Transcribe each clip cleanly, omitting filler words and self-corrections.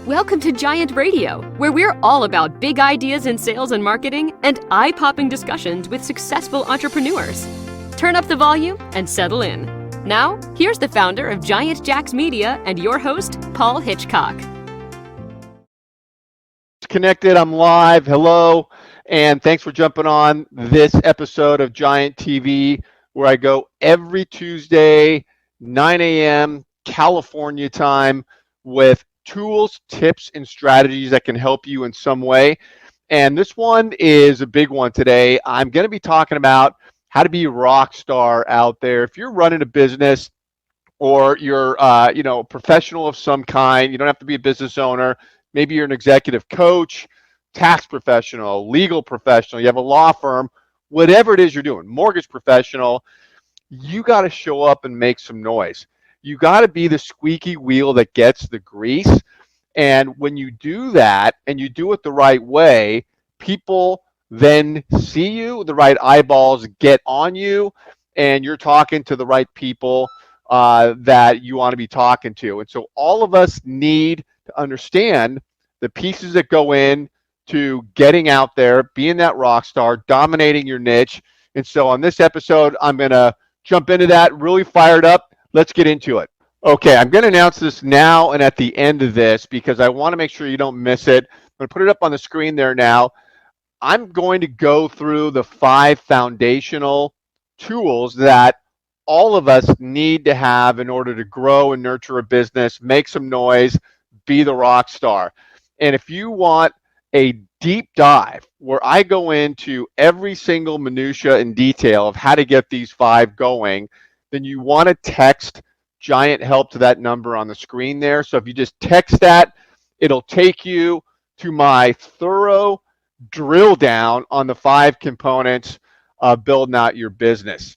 Welcome to Giant Radio, where we're all about big ideas in sales and marketing and eye-popping discussions with successful entrepreneurs. Turn up the volume and settle in. Now, here's the founder of Giant Jacks Media and your host, Paul Hitchcock. Connected, I'm live. Hello, and thanks for jumping on this episode of Giant TV, where I go every Tuesday, 9 a.m. California time, with tools, tips, and strategies that can help you in some way. And this one is a big one today. I'm going to be talking about how to be a rock star out there. If you're running a business or you're a professional of some kind, you don't have to be a business owner. Maybe you're an executive coach, tax professional, legal professional, you have a law firm, whatever it is you're doing, mortgage professional, you got to show up and make some noise. You got to be the squeaky wheel that gets the grease. And when you do that and you do it the right way, people then see you, the right eyeballs get on you, and you're talking to the right people that you want to be talking to. And so all of us need to understand the pieces that go in to getting out there, being that rock star, dominating your niche. And so on this episode, I'm going to jump into that, really fired up. Let's get into it. Okay, I'm going to announce this now and at the end of this because I want to make sure you don't miss it. I'm going to put it up on the screen there now. I'm going to go through the 5 foundational tools that all of us need to have in order to grow and nurture a business, make some noise, be the rock star. And if you want a deep dive where I go into every single minutia and detail of how to get these 5 going, then you want to text Giant Help to that number on the screen there. So if you just text that, it'll take you to my thorough drill down on the 5 components of building out your business.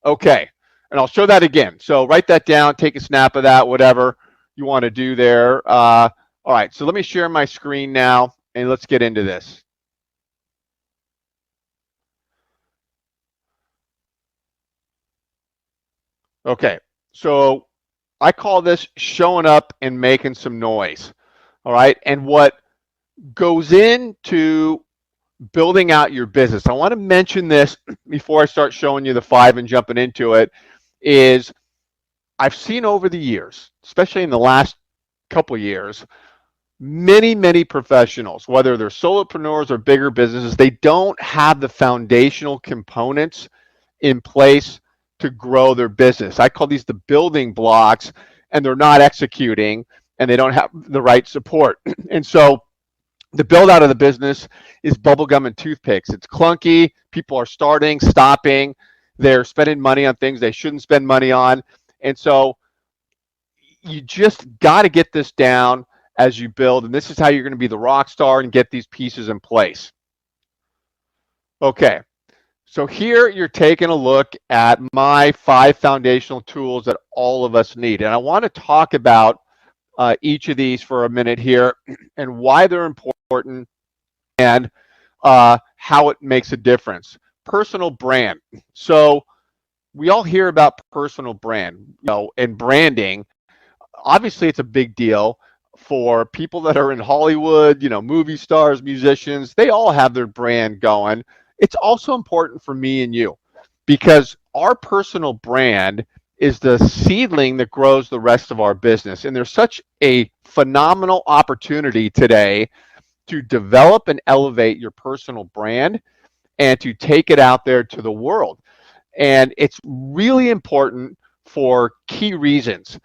Okay, and I'll show that again. So write that down, take a snap of that, whatever you want to do there. All right, so let me share my screen now, and let's get into this. Okay, so I call this showing up and making some noise. All right, and what goes into building out your business, I want to mention this before I start showing you the 5 and jumping into it, is I've seen over the years, especially in the last couple of years, many professionals, whether they're solopreneurs or bigger businesses, they don't have the foundational components in place to grow their business. I call these the building blocks, and they're not executing, and they don't have the right support. And so the build out of the business is bubblegum and toothpicks. It's clunky. People are starting, stopping. They're spending money on things they shouldn't spend money on. And so you just got to get this down as you build. And this is how you're going to be the rock star and get these pieces in place. Okay. So here you're taking a look at my 5 foundational tools that all of us need. And I want to talk about each of these for a minute here and why they're important and how it makes a difference. Personal brand. So we all hear about personal brand, and branding. Obviously, it's a big deal for people that are in Hollywood, movie stars, musicians. They all have their brand going. It's also important for me and you because our personal brand is the seedling that grows the rest of our business. And there's such a phenomenal opportunity today to develop and elevate your personal brand and to take it out there to the world. And it's really important for key reasons.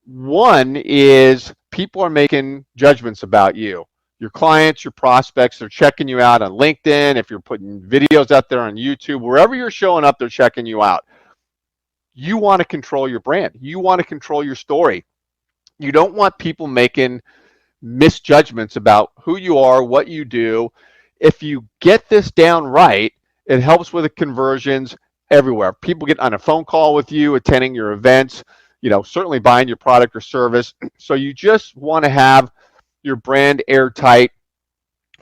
One is people are making judgments about you. Your clients, your prospects, they're checking you out on LinkedIn. If you're putting videos out there on YouTube, wherever you're showing up, they're checking you out. You want to control your brand. You want to control your story. You don't want people making misjudgments about who you are, what you do. If you get this down right, it helps with the conversions everywhere. People get on a phone call with you, attending your events, certainly buying your product or service. So you just want to have your brand airtight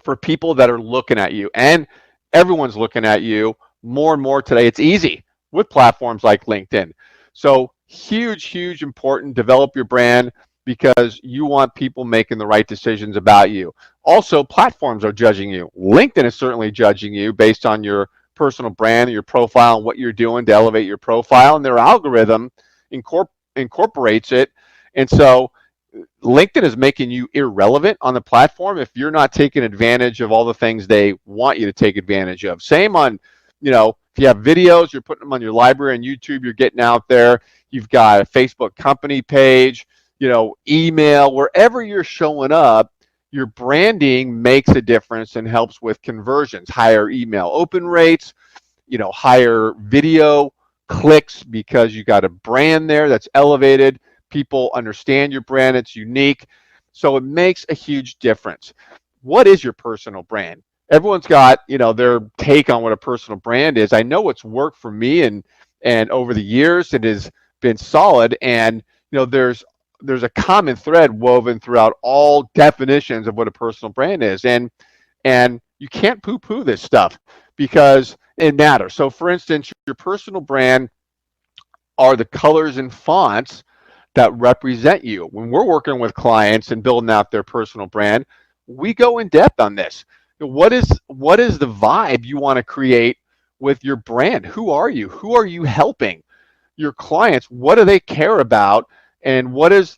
for people that are looking at you. And everyone's looking at you more and more today. It's easy with platforms like LinkedIn. So huge important, develop your brand. because you want people making the right decisions about you. Also, platforms are judging you. LinkedIn is certainly judging you based on your personal brand, your profile, and what you're doing to elevate your profile, and their algorithm incorporates it. And so LinkedIn is making you irrelevant on the platform if you're not taking advantage of all the things they want you to take advantage of. Same on, if you have videos, you're putting them on your library and YouTube, you're getting out there. You've got a Facebook company page, email, wherever you're showing up, your branding makes a difference and helps with conversions, higher email open rates, higher video clicks because you got a brand there that's elevated. People understand your brand, it's unique. So it makes a huge difference. What is your personal brand? Everyone's got, their take on what a personal brand is. I know what's worked for me and over the years it has been solid, and there's a common thread woven throughout all definitions of what a personal brand is. And you can't poo-poo this stuff because it matters. So for instance, your personal brand are the colors and fonts that represent you. When we're working with clients and building out their personal brand, we go in depth on this. What is the vibe you want to create with your brand? Who are you? Who are you helping? Your clients, what do they care about? And what is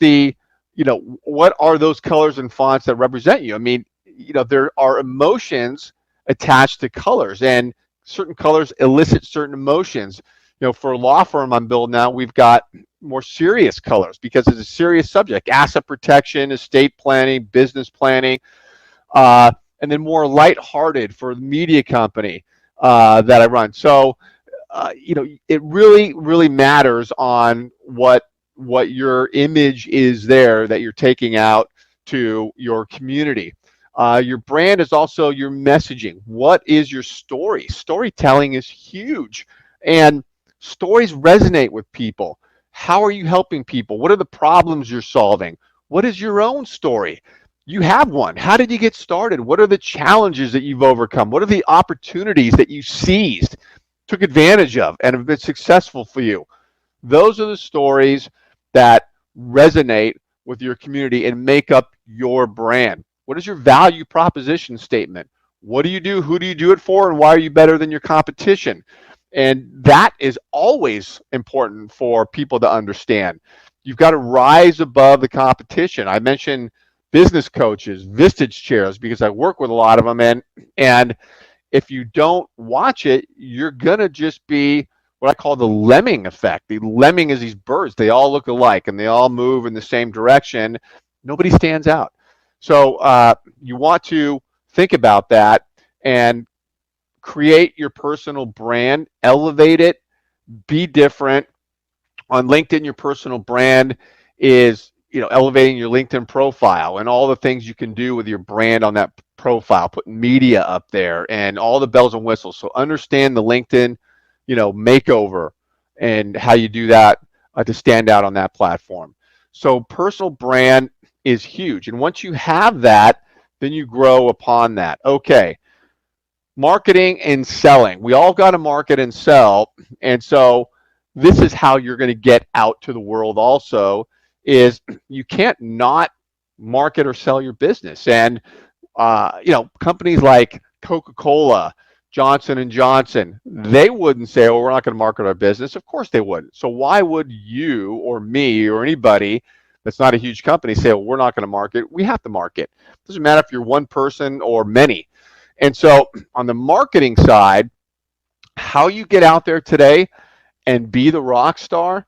what are those colors and fonts that represent you? I mean, there are emotions attached to colors, and certain colors elicit certain emotions. For a law firm I'm building now, we've got more serious colors because it's a serious subject: asset protection, estate planning, business planning, and then more lighthearted for the media company that I run. So, it really, really matters on what your image is there that you're taking out to your community. Your brand is also your messaging. What is your story? Storytelling is huge, and stories resonate with people. How are you helping people? What are the problems you're solving? What is your own story? You have one. How did you get started? What are the challenges that you've overcome? What are the opportunities that you seized, took advantage of, and have been successful for you? Those are the stories that resonate with your community and make up your brand. What is your value proposition statement? What do you do? Who do you do it for? And why are you better than your competition? And that is always important for people to understand. You've got to rise above the competition. I mentioned business coaches, Vistage chairs, because I work with a lot of them. And if you don't watch it, you're going to just be what I call the lemming effect. The lemming is these birds. They all look alike and they all move in the same direction. Nobody stands out. So you want to think about that and create your personal brand, elevate it, be different. On LinkedIn, your personal brand is, elevating your LinkedIn profile and all the things you can do with your brand on that profile, putting media up there and all the bells and whistles. So understand the LinkedIn, makeover and how you do that to stand out on that platform. So personal brand is huge. And once you have that, then you grow upon that. Okay. Marketing and selling. We all got to market and sell. And so this is how you're going to get out to the world also, is you can't not market or sell your business. And, companies like Coca-Cola, Johnson & Johnson, they wouldn't say, oh, we're not going to market our business. Of course they wouldn't. So why would you or me or anybody that's not a huge company say, well, we're not going to market? We have to market. It doesn't matter if you're one person or many. And so on the marketing side, how you get out there today and be the rock star,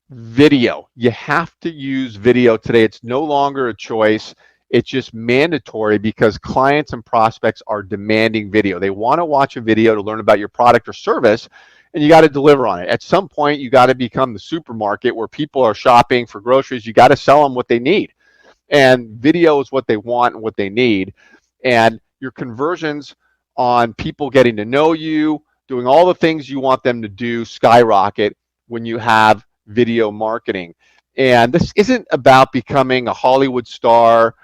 video. You have to use video today. It's no longer a choice. It's just mandatory because clients and prospects are demanding video. They want to watch a video to learn about your product or service, and you got to deliver on it. At some point, you got to become the supermarket where people are shopping for groceries. You got to sell them what they need. And video is what they want and what they need. And your conversions on people getting to know you, doing all the things you want them to do, skyrocket when you have video marketing. And this isn't about becoming a Hollywood star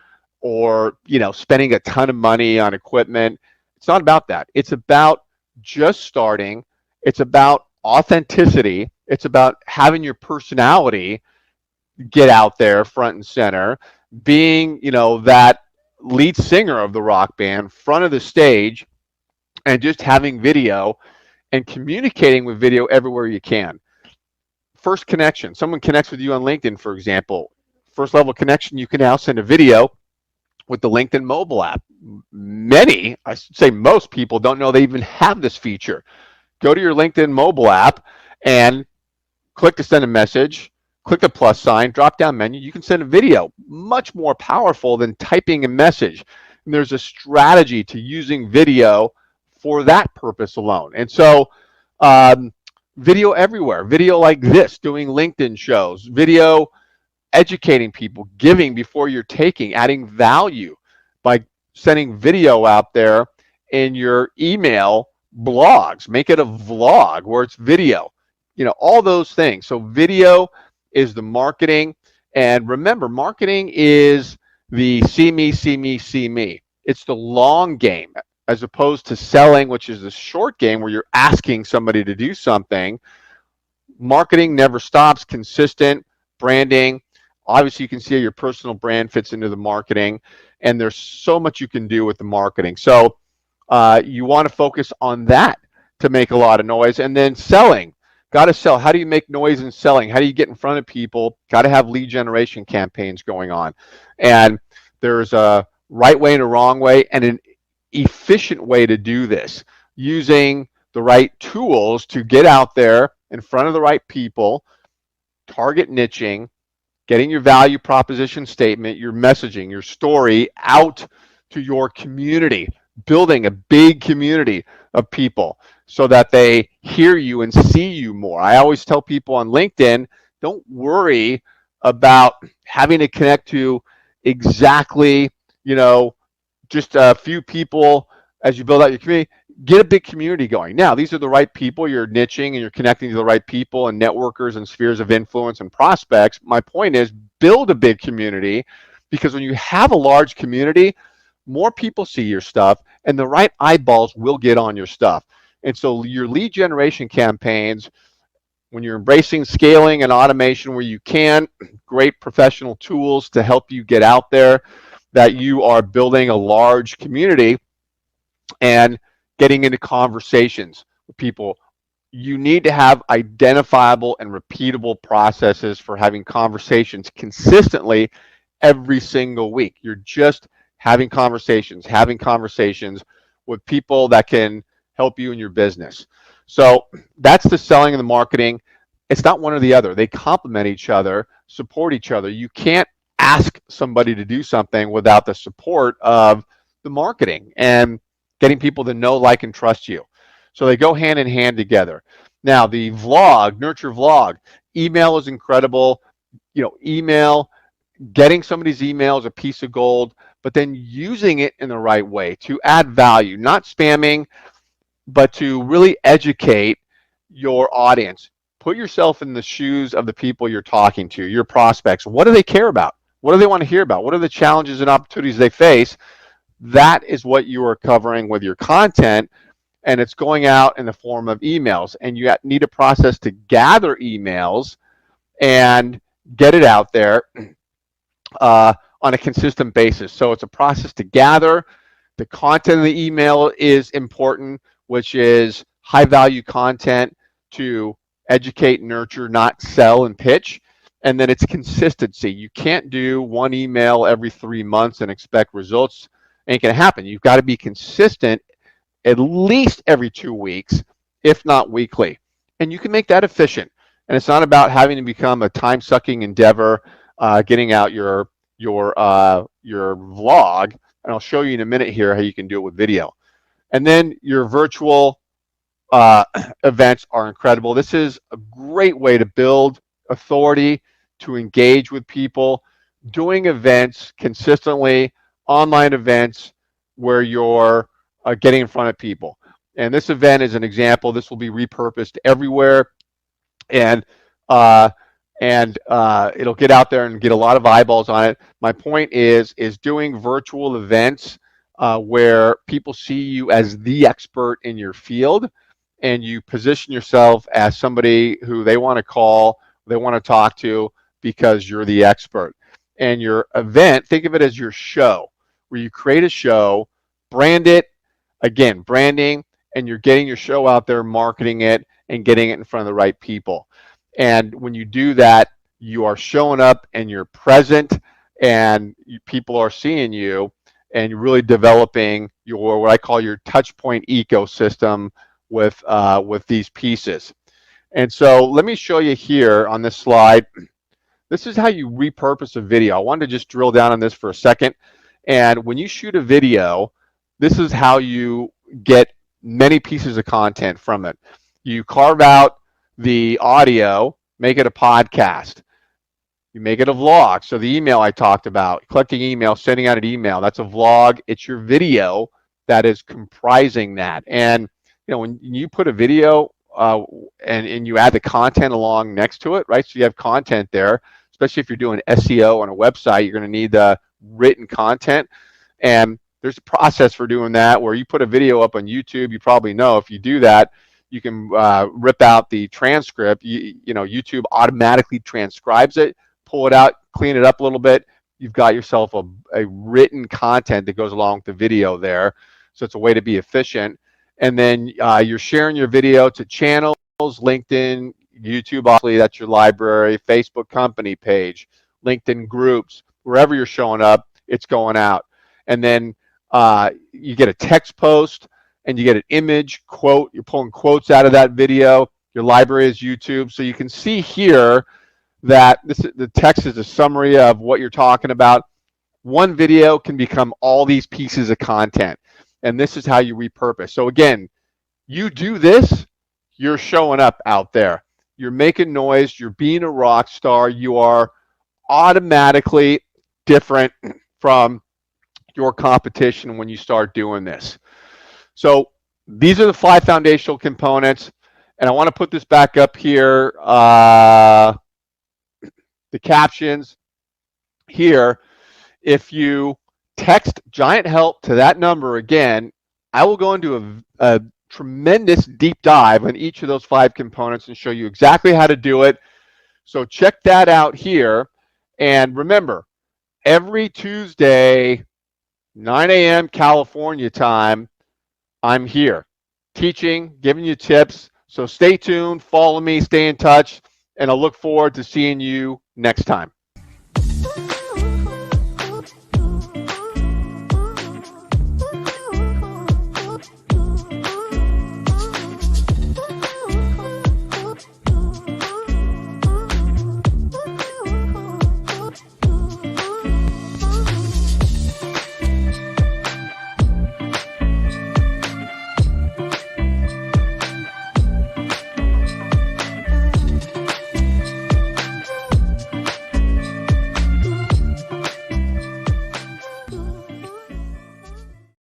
or, spending a ton of money on equipment. It's not about that. It's about just starting. It's about authenticity. It's about having your personality get out there front and center, being, that lead singer of the rock band, front of the stage, and just having video and communicating with video everywhere you can. First connection, someone connects with you on LinkedIn, for example. First level connection, you can now send a video with the LinkedIn mobile app. Many, I should say most people, don't know they even have this feature. Go to your LinkedIn mobile app and click to send a message, click the plus sign, drop down menu. You can send a video, much more powerful than typing a message. And there's a strategy to using video for that purpose alone. And so, video everywhere, video like this, doing LinkedIn shows, video educating people, giving before you're taking, adding value by sending video out there in your email blogs. Make it a vlog where it's video, all those things. So video is the marketing. And remember, marketing is the see me, see me, see me. It's the long game as opposed to selling, which is the short game where you're asking somebody to do something. Marketing never stops, consistent branding. Obviously, you can see how your personal brand fits into the marketing, and there's so much you can do with the marketing. So you want to focus on that to make a lot of noise. And then selling. Got to sell. How do you make noise in selling? How do you get in front of people? Got to have lead generation campaigns going on. And there's a right way and a wrong way and an efficient way to do this, using the right tools to get out there in front of the right people, target niching, getting your value proposition statement, your messaging, your story out to your community, building a big community of people so that they hear you and see you more. I always tell people on LinkedIn, don't worry about having to connect to exactly, just a few people as you build out your community. Get a big community going. Now, these are the right people. You're niching and you're connecting to the right people and networkers and spheres of influence and prospects. My point is, build a big community, because when you have a large community, more people see your stuff and the right eyeballs will get on your stuff. And so your lead generation campaigns, when you're embracing scaling and automation where you can, great professional tools to help you get out there, that you are building a large community and getting into conversations with people. You need to have identifiable and repeatable processes for having conversations consistently every single week. You're just having conversations with people that can help you in your business. So that's the selling and the marketing. It's not one or the other. They complement each other, support each other. You can't ask somebody to do something without the support of the marketing and getting people to know, like, and trust you. So they go hand in hand together. Now, the vlog, nurture vlog, email is incredible. Email, getting somebody's email is a piece of gold, but then using it in the right way to add value, not spamming, but to really educate your audience. Put yourself in the shoes of the people you're talking to, your prospects. What do they care about? What do they want to hear about? What are the challenges and opportunities they face? That is what you are covering with your content, and it's going out in the form of emails. And you need a process to gather emails and get it out there on a consistent basis. So it's a process to gather. The content of the email is important, which is high value content to educate, nurture, not sell and pitch. And then it's consistency. You can't do one email every 3 months and expect results. Ain't gonna happen. You've got to be consistent at least every 2 weeks, if not weekly. And you can make that efficient. And it's not about having to become a time-sucking endeavor, getting out your vlog. And I'll show you in a minute here how you can do it with video. And then your virtual events are incredible. This is a great way to build authority, to engage with people, doing events consistently, online events where you're getting in front of people. And this event is an example. This will be repurposed everywhere, and it'll get out there and get a lot of eyeballs on it. My point is doing virtual events where people see you as the expert in your field, and you position yourself as somebody who they want to call, they want to talk to, because you're the expert. And your event, think of it as your show, where you create a show, brand it, again, branding, and you're getting your show out there, marketing it, and getting it in front of the right people. And when you do that, you are showing up and you're present, and people are seeing you, and you're really developing your, what I call your touch point ecosystem with these pieces. And so let me show you here on this slide. This is how you repurpose a video. I wanted to just drill down on this for a second. And when you shoot a video, this is how you get many pieces of content from it. You carve out the audio, make it a podcast. You make it a vlog. So the email I talked about, collecting email, sending out an email, that's a vlog. It's your video that is comprising that. And when you put a video and you add the content along next to it, right? So you have content there, especially if you're doing SEO on a website, you're going to need the written content. And there's a process for doing that where you put a video up on YouTube. You probably know if you do that, you can rip out the transcript. YouTube automatically transcribes it, pull it out, clean it up a little bit. You've got yourself a written content that goes along with the video there. So it's a way to be efficient. And then you're sharing your video to channels, LinkedIn, YouTube, obviously, that's your library, Facebook company page, LinkedIn groups, wherever you're showing up, it's going out. And then you get a text post and you get an image, quote, you're pulling quotes out of that video. Your library is YouTube. So you can see here that the text is a summary of what you're talking about. One video can become all these pieces of content. And this is how you repurpose. So again, you do this, you're showing up out there. You're making noise. You're being a rock star. You are automatically different from your competition when you start doing this. So these are the 5 foundational components. And I want to put this back up here. The captions here. If you text Giant Help to that number again, I will go into a tremendous deep dive on each of those 5 components and show you exactly how to do it. So check that out here. And remember, every Tuesday, 9 a.m. California time, I'm here teaching, giving you tips. So stay tuned, follow me, stay in touch, and I look forward to seeing you next time.